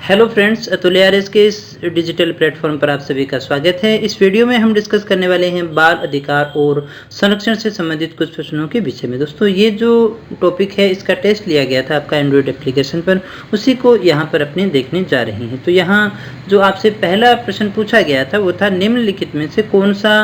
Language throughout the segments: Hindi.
हेलो फ्रेंड्स, अतुल आरएस के इस डिजिटल प्लेटफॉर्म पर आप सभी का स्वागत है। इस वीडियो में हम डिस्कस करने वाले हैं बाल अधिकार और संरक्षण से संबंधित कुछ प्रश्नों के विषय में। दोस्तों, ये जो टॉपिक है इसका टेस्ट लिया गया था आपका एंड्रॉयड एप्लीकेशन पर, उसी को यहाँ पर अपने देखने जा रहे हैं। तो यहाँ जो आपसे पहला प्रश्न पूछा गया था वो था, निम्नलिखित में से कौन सा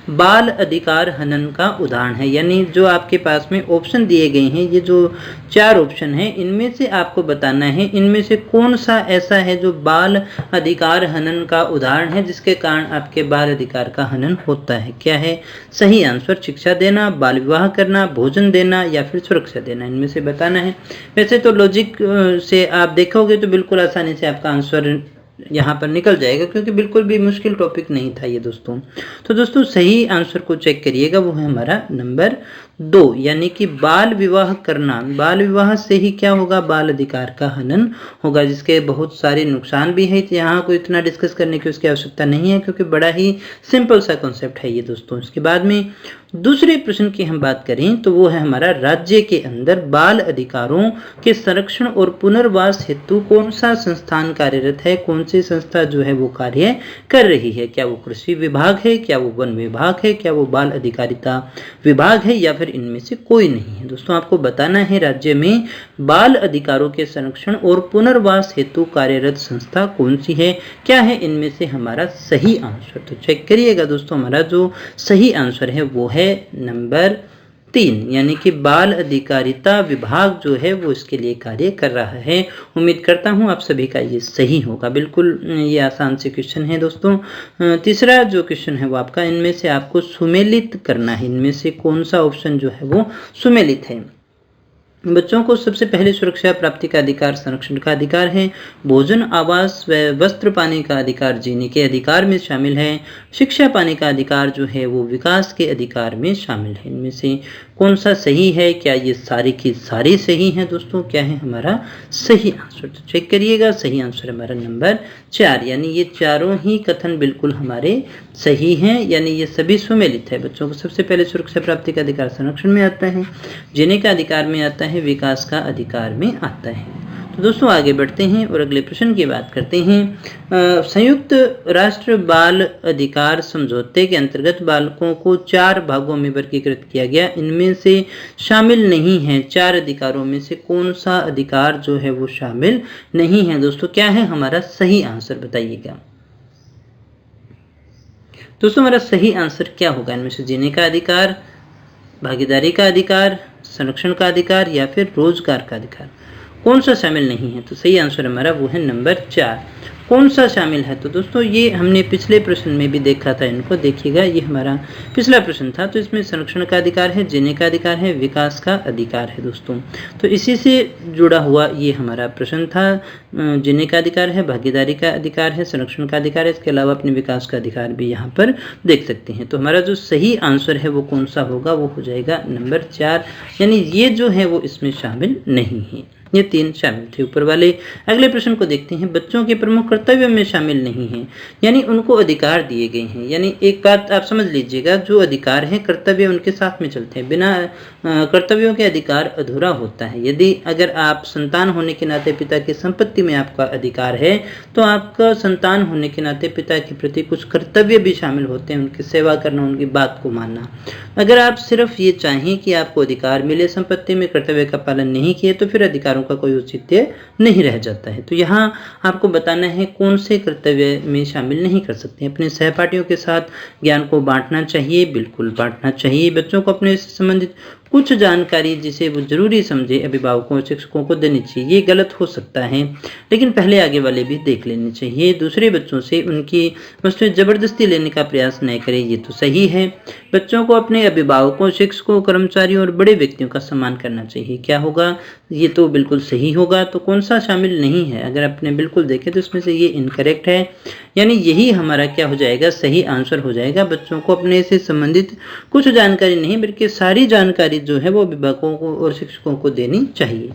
बाल अधिकार हनन का उदाहरण है। यानी जो आपके पास में ऑप्शन दिए गए हैं, ये जो 4 ऑप्शन हैं, इनमें से आपको बताना है इनमें से कौन सा ऐसा है जो बाल अधिकार हनन का उदाहरण है, जिसके कारण आपके बाल अधिकार का हनन होता है। क्या है सही आंसर? शिक्षा देना, बाल विवाह करना, भोजन देना या फिर सुरक्षा देना, इनमें से बताना है। वैसे तो लॉजिक से आप देखोगे तो बिल्कुल आसानी से आपका आंसर यहाँ पर निकल जाएगा, क्योंकि बिल्कुल भी मुश्किल टॉपिक नहीं था ये दोस्तों। तो दोस्तों, सही आंसर को चेक करिएगा, वो है हमारा नंबर 2, यानी कि बाल विवाह करना। बाल विवाह से ही क्या होगा? बाल अधिकार का हनन होगा, जिसके बहुत सारे नुकसान भी है। तो यहाँ कोई इतना डिस्कस करने की उसकी आवश्यकता नहीं है, क्योंकि बड़ा ही सिंपल सा कॉन्सेप्ट है ये दोस्तों। इसके बाद में दूसरे प्रश्न की हम बात करें तो वो है हमारा, राज्य के अंदर बाल अधिकारों के संरक्षण और पुनर्वास हेतु कौन सा संस्थान कार्यरत है? कौन सी संस्था जो है वो कार्य कर रही है? क्या वो कृषि विभाग है, क्या वो वन विभाग है, क्या वो बाल अधिकारिता विभाग है, या फिर इनमें से कोई नहीं है? दोस्तों, आपको बताना है राज्य में बाल अधिकारों के संरक्षण और पुनर्वास हेतु कार्यरत संस्था कौन सी है। क्या है इनमें से हमारा सही आंसर? तो चेक करिएगा दोस्तों, हमारा जो सही आंसर है वो है नंबर 3, यानी कि बाल अधिकारिता विभाग जो है वो इसके लिए कार्य कर रहा है। उम्मीद करता हूँ आप सभी का ये सही होगा। बिल्कुल ये आसान से क्वेश्चन है दोस्तों। तीसरा जो क्वेश्चन है वो आपका, इनमें से आपको सुमेलित करना है। इनमें से कौन सा ऑप्शन जो है वो सुमेलित है? बच्चों को सबसे पहले सुरक्षा प्राप्ति का अधिकार संरक्षण का अधिकार है। भोजन, आवास व वस्त्र पाने का अधिकार जीने के अधिकार में शामिल है। शिक्षा पाने का अधिकार जो है वो विकास के अधिकार में शामिल है। इनमें से कौन सा सही है? क्या ये सारी की सारी सही हैं दोस्तों? क्या है हमारा सही आंसर? तो चेक करिएगा, सही आंसर हमारा नंबर 4, यानी ये चारों ही कथन बिल्कुल हमारे सही हैं, यानी ये सभी सुमेलित है। बच्चों को सबसे पहले सुरक्षा प्राप्ति का अधिकार संरक्षण में आता है, जीने का अधिकार में आता है, विकास का अधिकार में आता है। तो दोस्तों, आगे बढ़ते हैं और अगले प्रश्न की बात करते हैं। संयुक्त राष्ट्र बाल अधिकार समझौते के अंतर्गत बालकों को 4 भागों में वर्गीकृत किया गया। इनमें से शामिल नहीं है 4 अधिकारों में से कौन सा अधिकार जो है वो शामिल नहीं है? दोस्तों, क्या है हमारा सही आंसर? बताइएगा दोस्तों, हमारा सही आंसर क्या होगा? इनमें से जीने का अधिकार, भागीदारी का अधिकार, संरक्षण का अधिकार या फिर रोजगार का अधिकार, कौन सा शामिल नहीं है? तो सही आंसर हमारा वो है नंबर 4। कौन सा शामिल है? तो दोस्तों, ये हमने पिछले प्रश्न में भी देखा था। इनको देखिएगा, ये हमारा पिछला प्रश्न था। तो इसमें संरक्षण का अधिकार है, जीने का अधिकार है, विकास का अधिकार है दोस्तों। तो इसी से जुड़ा हुआ ये हमारा प्रश्न था। जीने का अधिकार है, भागीदारी का अधिकार है, संरक्षण का अधिकार है, इसके अलावा अपने विकास का अधिकार भी यहाँ पर देख सकते हैं। तो हमारा जो सही आंसर है वो कौन सा होगा? वो हो जाएगा नंबर 4, यानी ये जो है वो इसमें शामिल नहीं है। ये 3 शामिल थे ऊपर वाले। अगले प्रश्न को देखते हैं। बच्चों के प्रमुख कर्तव्यों में शामिल नहीं है, यानी उनको अधिकार दिए गए हैं। यानी एक बात आप समझ लीजिएगा, जो अधिकार है कर्तव्य उनके साथ में चलते हैं। बिना कर्तव्यों के अधिकार अधूरा होता है। यदि अगर आप संतान होने के नाते पिता की संपत्ति में आपका अधिकार है, तो आपका संतान होने के नाते पिता के प्रति कुछ कर्तव्य भी शामिल होते हैं, उनकी सेवा करना, उनकी बात को मानना। अगर आप सिर्फ ये चाहें कि आपको अधिकार मिले संपत्ति में, कर्तव्य का पालन नहीं किए, तो फिर अधिकारों का कोई औचित्य नहीं रह जाता है। तो यहाँ आपको बताना है कौन से कर्तव्य में शामिल नहीं कर सकते। अपने सहपाठियों के साथ ज्ञान को बांटना चाहिए, बिल्कुल बांटना चाहिए। बच्चों को अपने से संबंधित कुछ जानकारी जिसे वो जरूरी समझे अभिभावकों और शिक्षकों को देनी चाहिए। ये गलत हो सकता है, लेकिन पहले आगे वाले भी देख लेने चाहिए। दूसरे बच्चों से उनकी वस्तुएं जबरदस्ती लेने का प्रयास न करें, ये तो सही है। बच्चों को अपने अभिभावकों, शिक्षकों, कर्मचारियों और बड़े व्यक्तियों का सम्मान करना चाहिए। क्या होगा? ये तो बिल्कुल सही होगा। तो कौन सा शामिल नहीं है? अगर आपने बिल्कुल देखे तो इसमें से ये इनकरेक्ट है, यानी यही हमारा क्या हो जाएगा? सही आंसर हो जाएगा। बच्चों को अपने से संबंधित कुछ जानकारी नहीं बल्कि सारी जानकारी जो है वो अभिभावकों को और शिक्षकों को देनी चाहिए।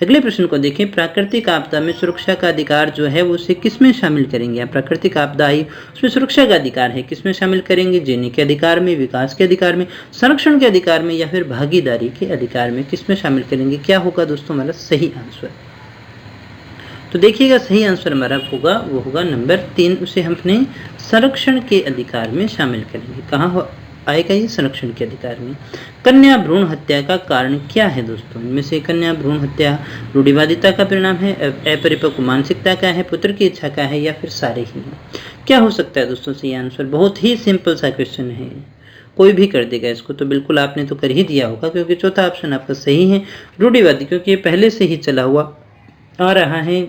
अगले प्रश्न को देखें। प्राकृतिक आपदा में सुरक्षा का अधिकार जो है वो उसे किसमें शामिल करेंगे? प्राकृतिक आपदा आई, उसमें सुरक्षा का अधिकार है, किसमें शामिल करेंगे? जीने के अधिकार में, विकास के अधिकार में, संरक्षण के अधिकार में या फिर भागीदारी के अधिकार में, किसमें शामिल करेंगे? क्या होगा दोस्तों हमारा सही आंसर? तो देखिएगा सही आंसर हमारा होगा वो होगा नंबर 3, उसे हम अपने संरक्षण के अधिकार में शामिल करेंगे। कहाँ आएगा ये? संरक्षण के अधिकार में। कन्या भ्रूण हत्या का कारण क्या है दोस्तों? इनमें से कन्या भ्रूण हत्या रूढ़िवादिता का परिणाम है, अपरिपक्व मानसिकता का है, पुत्र की इच्छा का है, या फिर सारे ही हैं? क्या हो सकता है दोस्तों सही आंसर? बहुत ही सिंपल सा क्वेश्चन है, कोई भी कर देगा इसको, तो बिल्कुल आपने तो कर ही दिया होगा, क्योंकि चौथा ऑप्शन आपका सही है, रूढ़िवादी, क्योंकि ये पहले से ही चला हुआ आ रहा है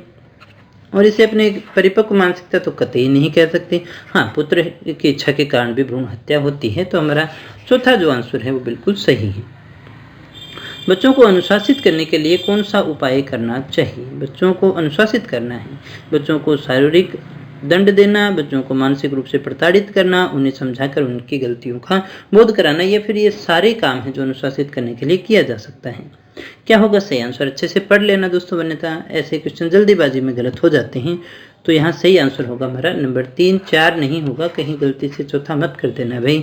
और इसे अपने परिपक्व मानसिकता तो कतई नहीं कह सकते। हाँ, पुत्र की इच्छा के कारण भी भ्रूण हत्या होती है, तो हमारा चौथा जो आंसर है वो बिल्कुल सही है। बच्चों को अनुशासित करने के लिए कौन सा उपाय करना चाहिए? बच्चों को अनुशासित करना है, बच्चों को शारीरिक दंड देना, बच्चों को मानसिक रूप से प्रताड़ित करना, उन्हें समझाकर उनकी गलतियों का बोध कराना, या फिर ये सारे काम हैं जो अनुशासित करने के लिए किया जा सकता है। क्या होगा सही आंसर? अच्छे से पढ़ लेना दोस्तों, वरना ऐसे क्वेश्चन जल्दीबाजी में गलत हो जाते हैं। तो यहाँ सही आंसर होगा हमारा नंबर 3, 4 नहीं होगा, कहीं गलती से चौथा मत कर देना भाई,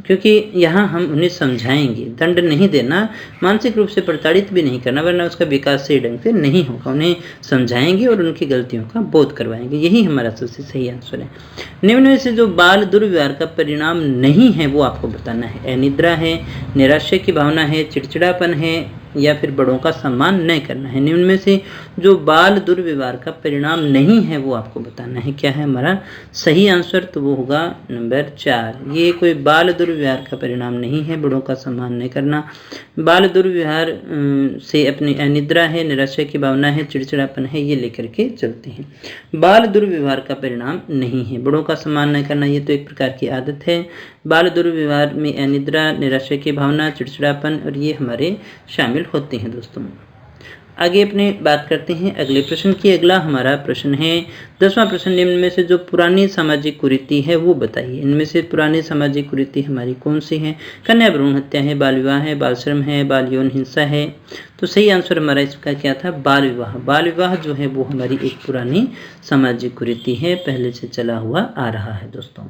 क्योंकि यहाँ हम उन्हें समझाएंगे, दंड नहीं देना, मानसिक रूप से प्रताड़ित भी नहीं करना, वरना उसका विकास सही ढंग से नहीं होगा। उन्हें समझाएंगे और उनकी गलतियों का बोध करवाएंगे, यही हमारा सबसे सही आंसर है। निम्न में से जो बाल दुर्व्यवहार का परिणाम नहीं है वो आपको बताना है। अनिद्रा है, निराशा की भावना है, चिड़चिड़ापन है, या फिर बड़ों का सम्मान नहीं करना है। निम्न में से जो बाल दुर्व्यवहार का परिणाम नहीं है वो आपको बताना है। क्या है हमारा सही आंसर? तो वो होगा नंबर 4। ये कोई बाल दुर्व्यवहार का परिणाम नहीं है, बड़ों का सम्मान नहीं करना। बाल दुर्व्यवहार से अपनी अनिद्रा है, निराशा की भावना है, चिड़चिड़ापन है, ये लेकर के चलते हैं। बाल दुर्व्यवहार का परिणाम नहीं है, बड़ों का सम्मान नहीं करना, ये तो एक प्रकार की आदत है। बाल दुर्व्यवहार में अनिद्रा, निराशा की भावना, चिड़चिड़ापन, और ये हमारे शामिल होते हैं दोस्तों। आगे अपने बात करते हैं अगले प्रश्न की। अगला हमारा प्रश्न है 10वां प्रश्न, निम्न में से जो पुरानी सामाजिक कुरीति है वो बताइए। इनमें से पुरानी सामाजिक कुरीति हमारी कौन सी है? कन्या भ्रूण हत्या है, बाल विवाह है, बाल श्रम है, बाल यौन हिंसा है। तो सही आंसर हमारा इसका क्या था? बाल विवाह। बाल विवाह जो है वो हमारी एक पुरानी सामाजिक कुरीति है, पहले से चला हुआ आ रहा है दोस्तों।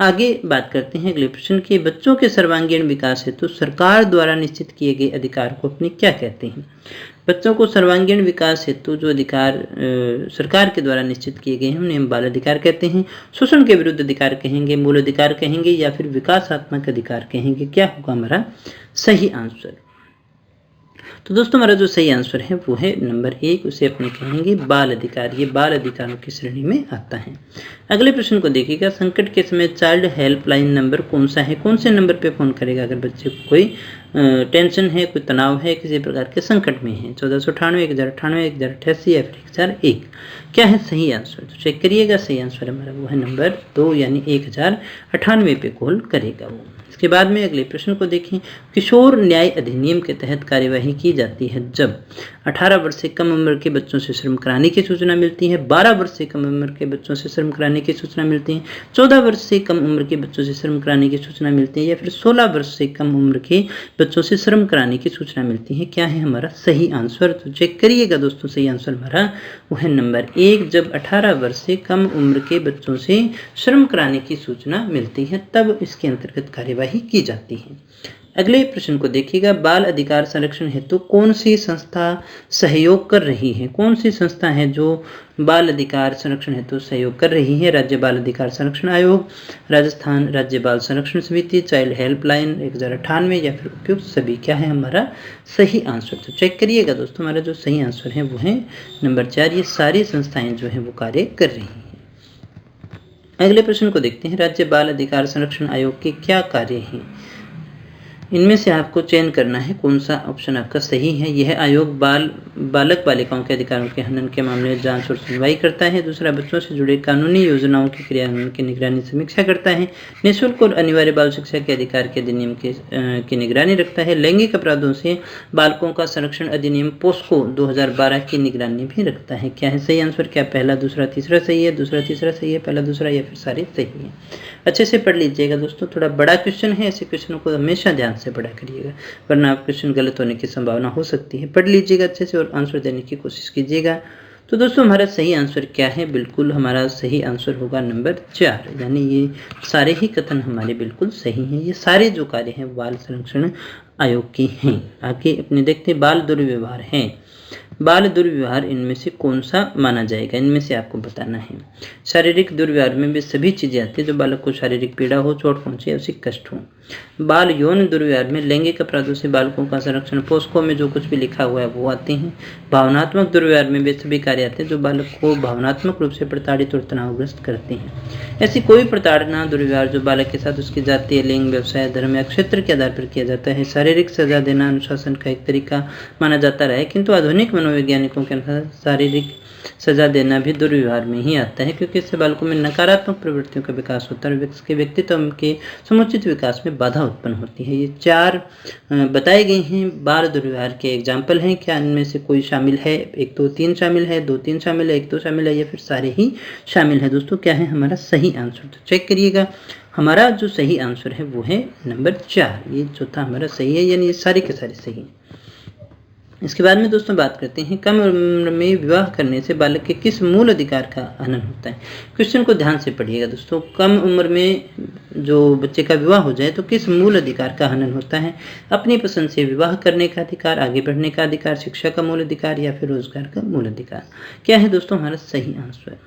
आगे बात करते हैं अगले प्रश्न की। बच्चों के सर्वांगीण विकास हेतु सरकार द्वारा निश्चित किए गए अधिकार को अपने क्या कहते हैं? बच्चों को सर्वांगीण विकास हेतु जो अधिकार सरकार के द्वारा निश्चित किए गए हैं उन्हें हम बाल अधिकार कहते हैं। शोषण के विरुद्ध अधिकार कहेंगे, मूल अधिकार कहेंगे, या फिर विकासात्मक अधिकार कहेंगे? क्या होगा हमारा सही आंसर? तो दोस्तों हमारा जो सही आंसर है वो है नंबर 1, उसे अपने कहेंगे बाल अधिकार। ये बाल अधिकारों की श्रेणी में आता है। अगले प्रश्न को देखिएगा। संकट के समय चाइल्ड हेल्पलाइन नंबर कौन सा है? कौन से नंबर पे फोन करेगा अगर बच्चे को कोई टेंशन है, कोई तनाव है, किसी प्रकार के संकट में है? 1498, 1098, 1088 या फिर 1001? क्या है सही आंसर? तो चेक करिएगा, सही आंसर हमारा वो है नंबर 2 यानी 1098 पे कॉल करेगा वो। इसके बाद में अगले प्रश्न को देखें। किशोर न्याय अधिनियम के तहत कार्यवाही की जाती है जब 18 वर्ष से कम उम्र के बच्चों से श्रम कराने की सूचना मिलती है, 12 वर्ष से कम उम्र के बच्चों से श्रम कराने की सूचना मिलती है, 14 वर्ष से कम उम्र के बच्चों से श्रम कराने की सूचना मिलती है, या फिर 16 वर्ष से कम उम्र के बच्चों से श्रम कराने की सूचना मिलती है? क्या है हमारा सही आंसर? तो चेक करिएगा दोस्तों, सही आंसर हमारा वो है नंबर 1। जब 18 वर्ष से कम उम्र के बच्चों से श्रम कराने की सूचना मिलती है तब इसके अंतर्गत कार्यवाही की जाती है। अगले प्रश्न को देखिएगा। बाल अधिकार संरक्षण हेतु कौन सी संस्था सहयोग कर रही है? कौन सी संस्था है जो बाल अधिकार संरक्षण हेतु सहयोग कर रही है? राज्य बाल अधिकार संरक्षण आयोग, राजस्थान राज्य बाल संरक्षण समिति, चाइल्ड हेल्पलाइन 1098, या फिर उपयुक्त सभी? क्या है हमारा सही आंसर? तो चेक करिएगा दोस्तों, हमारा जो सही आंसर है वो है नंबर 4। ये सारी संस्थाएं जो है वो कार्य कर रही हैं। अगले प्रश्न को देखते हैं। राज्य बाल अधिकार संरक्षण आयोग के क्या कार्य हैं? इनमें से आपको चयन करना है कौन सा ऑप्शन आपका सही है। यह आयोग बालक बालिकाओं के अधिकारों के हनन के मामले में जांच और सुनवाई करता है। दूसरा, बच्चों से जुड़े कानूनी योजनाओं के क्रियान्वयन की निगरानी समीक्षा करता है। निःशुल्क और अनिवार्य बाल शिक्षा के अधिकार के अधिनियम की निगरानी रखता है। लैंगिक अपराधों से बालकों का संरक्षण अधिनियम पोस्को 2012 की निगरानी भी रखता है। क्या है सही आंसर? क्या पहला, दूसरा, तीसरा सही है? दूसरा, तीसरा सही है? पहला, दूसरा, या फिर सारे सही है? अच्छे से पढ़ लीजिएगा दोस्तों, थोड़ा बड़ा क्वेश्चन है, ऐसे क्वेश्चनों को हमेशा ध्यान से पढ़ा करिएगा, वरना आप क्वेश्चन गलत होने की संभावना हो सकती है। पढ़ लीजिएगा अच्छे से और आंसर देने की कोशिश कीजिएगा। तो दोस्तों हमारा सही आंसर क्या है? बिल्कुल हमारा सही आंसर होगा नंबर 4, यानी ये सारे ही कथन हमारे बिल्कुल सही हैं। ये सारे जो कार्य हैं बाल संरक्षण आयोग के हैं। आगे अपने देखते बाल दुर्व्यवहार हैं। बाल दुर्व्यवहार इनमें से कौन सा माना जाएगा, इनमें से आपको बताना है। शारीरिक दुर्व्यवहार में भी सभी चीजें आती हैं जो बालक को शारीरिक पीड़ा हो, चोट पहुंचे या उसे कष्ट हो। बाल यौन दुर्व्यवहार में लैंगिक अपराधों से बालकों का संरक्षण, पोस्को में जो कुछ भी लिखा हुआ है वो आते हैं। भावनात्मक दुर्व्यवहार में वे सभी कार्य आते हैं जो बालक को भावनात्मक रूप से प्रताड़ित और तनावग्रस्त करते हैं। ऐसी कोई प्रताड़ना दुर्व्यवहार जो बालक के साथ उसकी जातीय, लिंग, व्यवसाय, धर्म या क्षेत्र के आधार पर किया जाता है। शारीरिक सजा देना अनुशासन का एक तरीका माना जाता रहा है, किंतु आधुनिक मनोवैज्ञानिकों के अनुसार शारीरिक सजा देना भी दुर्व्यवहार में ही आता है, क्योंकि इससे बालकों में नकारात्मक प्रवृत्तियों का विकास होता है और उसके व्यक्तित्व के समुचित विकास में बाधा उत्पन्न होती है। ये 4 बताए गए हैं बाल दुर्व्यवहार के एग्जाम्पल हैं। क्या इनमें से कोई शामिल है? 1 2 3 शामिल है, 2 3 शामिल है, 1 2 शामिल है, या फिर सारे ही शामिल है? दोस्तों क्या है हमारा सही आंसर? तो चेक करिएगा, हमारा जो सही आंसर है वो है नंबर 4। ये जो था हमारा सही है, यानी ये सारे के सारे सही हैं। इसके बाद में दोस्तों बात करते हैं, कम उम्र में विवाह करने से बालक के किस मूल अधिकार का हनन होता है। क्वेश्चन को ध्यान से पढ़िएगा दोस्तों। कम उम्र में जो बच्चे का विवाह हो जाए तो किस मूल अधिकार का हनन होता है? अपनी पसंद से विवाह करने का अधिकार, आगे बढ़ने का अधिकार, शिक्षा का मूल अधिकार, या फिर रोजगार का मूल अधिकार? क्या है दोस्तों हमारा सही आंसर?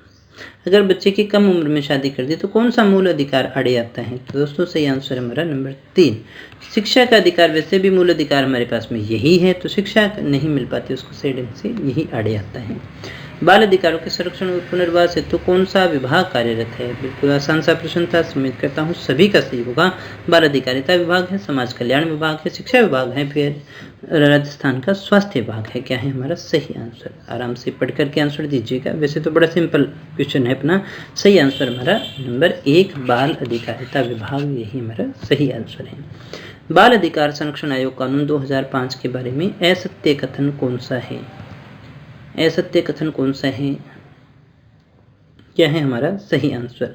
अगर बच्चे की कम उम्र में शादी कर दी तो कौन सा मूल अधिकार अड़े आता है? तो दोस्तों सही आंसर हमारा नंबर 3, शिक्षा का अधिकार। वैसे भी मूल अधिकार हमारे पास में यही है, तो शिक्षा नहीं मिल पाती उसको सही ढंग से, यही अड़े आता है। बाल अधिकारों के संरक्षण और पुनर्वास हेतु तो कौन सा विभाग कार्यरत है? बिल्कुल आसान सा प्रश्न था, उम्मीद करता हूँ सभी का सही होगा। बाल अधिकारिता विभाग है, समाज कल्याण विभाग है, शिक्षा विभाग है, फिर राजस्थान का स्वास्थ्य विभाग है। क्या है हमारा सही आंसर? आराम से पढ़ करके आंसर दीजिएगा। वैसे तो बड़ा सिंपल क्वेश्चन है अपना। सही आंसर हमारा नंबर 1 बाल अधिकारिता विभाग, यही हमारा सही आंसर है। बाल अधिकार संरक्षण आयोग कानून 2005 के बारे में असत्य कथन कौन सा है? असत्य कथन कौन सा है? क्या है हमारा सही आंसर?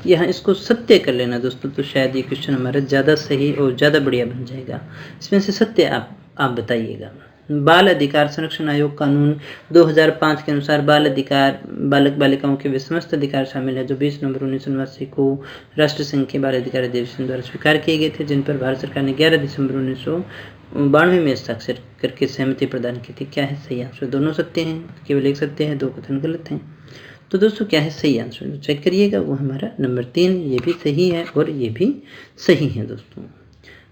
यहाँ इसको सत्य कर लेना दोस्तों, तो शायद ये क्वेश्चन हमारा ज़्यादा सही और ज़्यादा बढ़िया बन जाएगा। इसमें से सत्य आप बताइएगा। बाल अधिकार संरक्षण आयोग कानून 2005 के अनुसार बाल अधिकार बालक बालिकाओं के वे समस्त अधिकार शामिल है जो 20 नवंबर 1989 को राष्ट्र संघ के बाल अधिकार अधिवेशन द्वारा स्वीकार किए गए थे, जिन पर भारत सरकार ने 11 दिसंबर 1992 में हस्ताक्षर करके सहमति प्रदान की थी। क्या है सही आंसर? दोनों सत्य हैं, केवल एक सत्य है, 2 कथन गलत हैं। तो दोस्तों क्या है सही आंसर? तो चेक करिएगा, वो हमारा नंबर 3, ये भी सही है और ये भी सही है। दोस्तों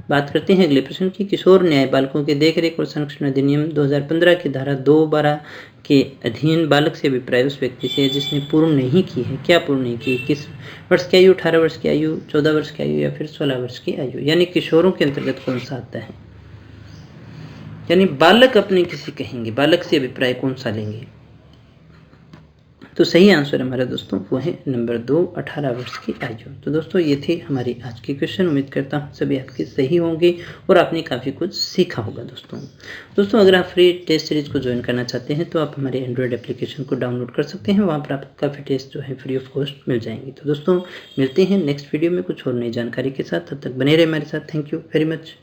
बात करते हैं अगले प्रश्न की। किशोर न्याय बालकों के देखरेख और संरक्षण अधिनियम 2015 की धारा 212 के अधीन बालक से अभिप्राय उस व्यक्ति से जिसने पूर्ण नहीं की है। क्या पूर्ण नहीं की? 21 वर्ष की आयु, 18 वर्ष की आयु, 14 वर्ष की आयु, या फिर 16 वर्ष की आयु? यानी किशोरों के अंतर्गत कौन सा आता है? यानी बालक अपने किसी कहेंगे, बालक से अभिप्राय कौन सा लेंगे? तो सही आंसर हमारा दोस्तों वो है नंबर 2, 18 वर्ष की आयु। तो दोस्तों ये थे हमारी आज की क्वेश्चन। उम्मीद करता हूँ सभी आपके सही होंगे और आपने काफ़ी कुछ सीखा होगा। दोस्तों अगर आप फ्री टेस्ट सीरीज को ज्वाइन करना चाहते हैं तो आप हमारे एंड्रॉयड एप्लीकेशन को डाउनलोड कर सकते हैं, वहाँ पर आपको काफ़ी टेस्ट जो है फ्री ऑफ कॉस्ट मिल जाएंगे। तो दोस्तों मिलते हैं नेक्स्ट वीडियो में कुछ और नई जानकारी के साथ, तब तक बने रहे हमारे साथ। Thank you very much.